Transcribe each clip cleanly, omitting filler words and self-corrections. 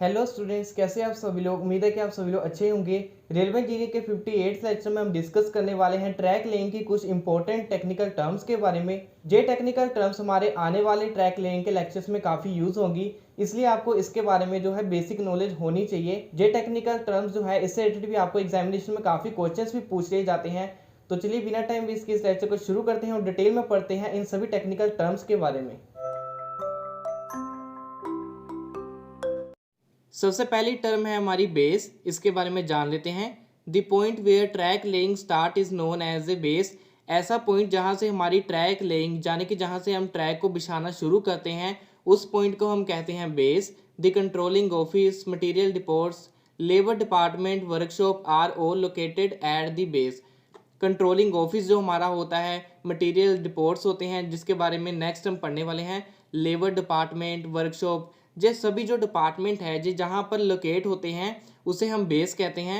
Hello students, कैसे आप सभी लोग। उम्मीद है कि आप सभी लोग अच्छे होंगे। रेलवे इंजीनियरिंग के 58 लेक्चर में हम डिस्कस करने वाले हैं ट्रैक लेइंग की कुछ इंपॉर्टेंट टेक्निकल टर्म्स के बारे में। ये टेक्निकल टर्म्स हमारे आने वाले ट्रैक लेइंग के लेक्चर्स में काफ़ी यूज़ होंगी, इसलिए आपको इसके बारे में जो है बेसिक नॉलेज होनी चाहिए। ये टेक्निकल टर्म्स जो है इससे रिलेटेड भी आपको एग्जामिनेशन में काफ़ी क्वेश्चंस भी पूछ लिए जाते हैं। तो चलिए बिना टाइम वेस्ट किए इस लेक्चर को शुरू करते हैं और डिटेल में पढ़ते हैं इन सभी टेक्निकल टर्म्स के बारे में। सबसे पहली टर्म है हमारी बेस, इसके बारे में जान लेते हैं। The point where track laying start is known as a base. ऐसा पॉइंट जहां से हमारी ट्रैक लेइंग यानी कि जहां से हम ट्रैक को बिछाना शुरू करते हैं उस पॉइंट को हम कहते हैं base. The controlling office, material depots, labour department, workshop are all located at the base. Controlling office जो हमारा होता है, मटेरियल डिपोट्स होते हैं जिसके बारे में नेक्स्ट हम पढ़ने वाले हैं, लेबर डिपार्टमेंट, वर्कशॉप, ये सभी जो डिपार्टमेंट है जो जहाँ पर लोकेट होते हैं उसे हम बेस कहते हैं।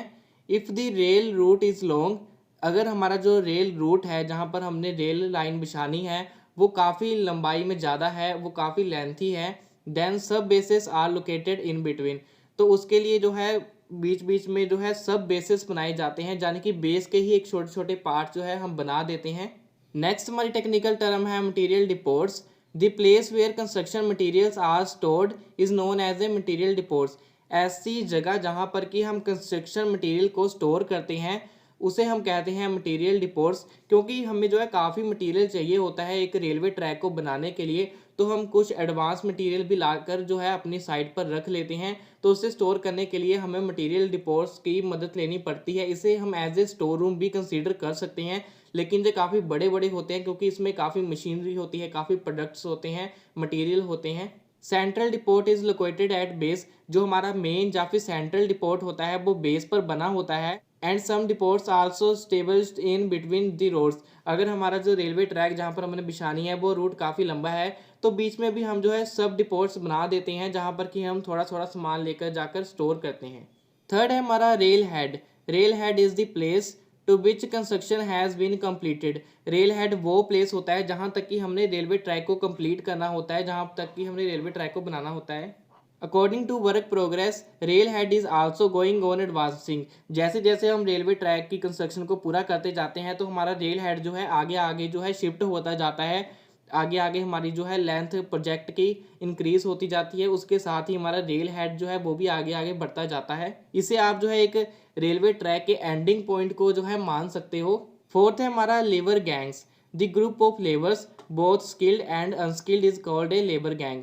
If the rail route is long, अगर हमारा जो रेल रूट है जहाँ पर हमने रेल लाइन बिछानी है वो काफ़ी लंबाई में ज़्यादा है, वो काफ़ी लेंथी है, then sub bases are located in between, तो उसके लिए जो है बीच बीच में जो है सब बेसिस बनाए जाते हैं, यानी कि बेस के ही एक छोटे छोटे पार्ट जो है हम बना देते हैं। नेक्स्ट हमारी टेक्निकल टर्म है material depots. The place where construction materials are stored is known as a material depots. ऐसी जगह जहाँ पर कि हम कंस्ट्रक्शन मटेरियल को स्टोर करते हैं उसे हम कहते हैं मटेरियल डिपोट्स। क्योंकि हमें जो है काफ़ी मटेरियल चाहिए होता है एक रेलवे ट्रैक को बनाने के लिए, तो हम कुछ एडवांस मटेरियल भी लाकर जो है अपनी साइट पर रख लेते हैं, तो उसे स्टोर करने के लिए हमें मटेरियल डिपोट्स की मदद लेनी पड़ती है। इसे हम एज ए स्टोर रूम भी कंसीडर कर सकते हैं, लेकिन ये काफ़ी बड़े बड़े होते हैं क्योंकि इसमें काफ़ी मशीनरी होती है, काफ़ी प्रोडक्ट्स होते हैं, मटेरियल होते हैं। Central depot is located at base, जो हमारा मेन या फिर सेंट्रल डिपोट होता है वो बेस पर बना होता है। And some depots also stabled in between the roads, अगर हमारा जो रेलवे ट्रैक जहाँ पर हमने बिछानी है वो रूट काफ़ी लंबा है तो बीच में भी हम जो है सब डिपोट्स बना देते हैं जहाँ पर कि हम थोड़ा थोड़ा सामान लेकर जाकर स्टोर करते हैं। थर्ड है हमारा rail head. Rail head is the place to which construction has been completed. Rail head वो प्लेस होता है जहाँ तक कि हमने रेलवे ट्रैक को कंप्लीट करना होता है, जहाँ तक कि हमने रेलवे ट्रैक को बनाना होता है। According to work progress rail head is also going on advancing. जैसे जैसे हम रेलवे ट्रैक की कंस्ट्रक्शन को पूरा करते जाते हैं तो हमारा रेल हेड जो है आगे आगे जो है शिफ्ट होता जाता है, आगे आगे हमारी जो है लेंथ प्रोजेक्ट की इंक्रीज होती जाती है, उसके साथ ही हमारा रेल हेड जो है वो भी आगे आगे बढ़ता जाता है। इसे आप जो है एक रेलवे ट्रैक के एंडिंग पॉइंट को जो है मान सकते हो। फोर्थ है हमारा labour gangs. The group of labours both skilled and unskilled is called a labour gang.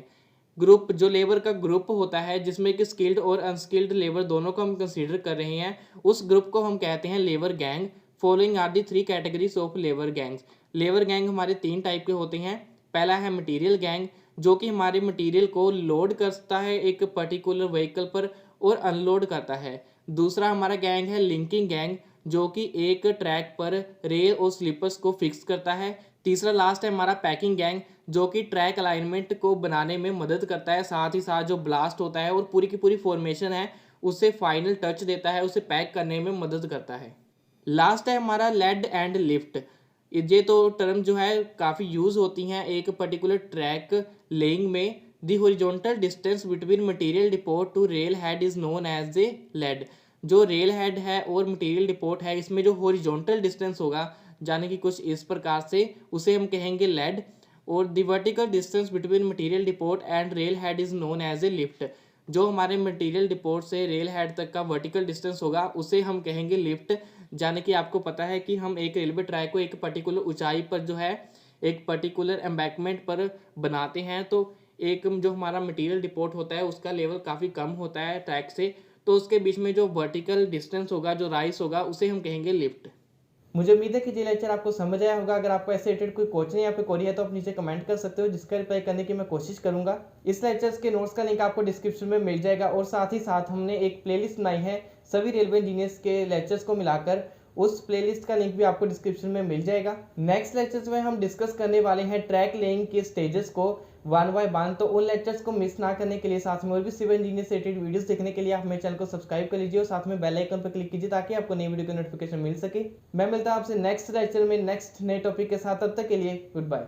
Group, जो लेबर का ग्रुप होता है जिसमें कि स्किल्ड और अनस्किल्ड लेबर दोनों को हम कंसीडर कर रहे हैं, उस ग्रुप को हम कहते हैं labour gang. Following are the three categories of labour gangs. Labour gang हमारे तीन टाइप के होते हैं। पहला है मटेरियल गैंग, जो कि हमारे मटेरियल को लोड करता है एक पर्टिकुलर व्हीकल पर और अनलोड करता है। दूसरा हमारा गैंग है लिंकिंग गैंग, जो कि एक ट्रैक पर रेल और स्लीपर्स को फिक्स करता है। तीसरा लास्ट है हमारा पैकिंग गैंग, जो कि ट्रैक अलाइनमेंट को बनाने में मदद करता है, साथ ही साथ जो ब्लास्ट होता है और पूरी की पूरी फॉर्मेशन है उसे फाइनल टच देता है, उसे पैक करने में मदद करता है। लास्ट है हमारा लेड एंड लिफ्ट। ये तो टर्म जो है काफ़ी यूज़ होती हैं एक पर्टिकुलर ट्रैक लेइंग में। The horizontal distance between material depot to rail head is known as a lead. जो रेल हेड है और मटेरियल डिपोट है इसमें जो हॉरिजॉन्टल डिस्टेंस होगा यानी कि कुछ इस प्रकार से, उसे हम कहेंगे लेड। और the vertical distance between material depot and rail head is known as a lift. जो हमारे मटेरियल डिपोट से रेल हेड तक का वर्टिकल डिस्टेंस होगा उसे हम कहेंगे लिफ्ट। जाने कि आपको पता है कि हम एक रेलवे ट्रैक को एक पर्टिकुलर ऊंचाई पर जो है एक पर्टिकुलर एम्बैंकमेंट पर बनाते हैं, तो एक जो हमारा मटेरियल डिपोट होता है उसका लेवल काफ़ी कम होता है ट्रैक से, तो उसके बीच में जो वर्टिकल डिस्टेंस होगा, जो राइस होगा, उसे हम कहेंगे लिफ्ट। मुझे उम्मीद है कि ये लेक्चर आपको समझ आया होगा। अगर आपको ऐसे रिलेटेड कोई क्वेश्चन या फिर क्वेरी है तो आप नीचे कमेंट कर सकते हो, जिसका रिप्लाई करने की मैं कोशिश करूंगा। इस लेक्चर्स के नोट्स का लिंक आपको डिस्क्रिप्शन में मिल जाएगा और साथ ही साथ हमने एक प्लेलिस्ट बनाई है सभी रेलवे इंजीनियर्स के लेक्चर्स को मिलाकर, उस प्लेलिस्ट का लिंक भी आपको डिस्क्रिप्शन में मिल जाएगा। नेक्स्ट लेक्चर्स में हम डिस्कस करने वाले हैं ट्रैक लेइंग के स्टेजेस को वन बाय वन, तो उन लेक्चर्स को मिस ना करने के लिए, साथ में और भी सिविल इंजीनियर से रिलेटेड वीडियोस देखने के लिए आप मेरे चैनल को सब्सक्राइब कर लीजिए और साथ में बेल आइकन पर क्लिक कीजिए ताकि आपको नई वीडियो की नोटिफिकेशन मिल सके। मैं मिलता हूं आपसे नेक्स्ट लेक्चर में नेक्स्ट नए टॉपिक के साथ, तब तक के लिए गुड बाय।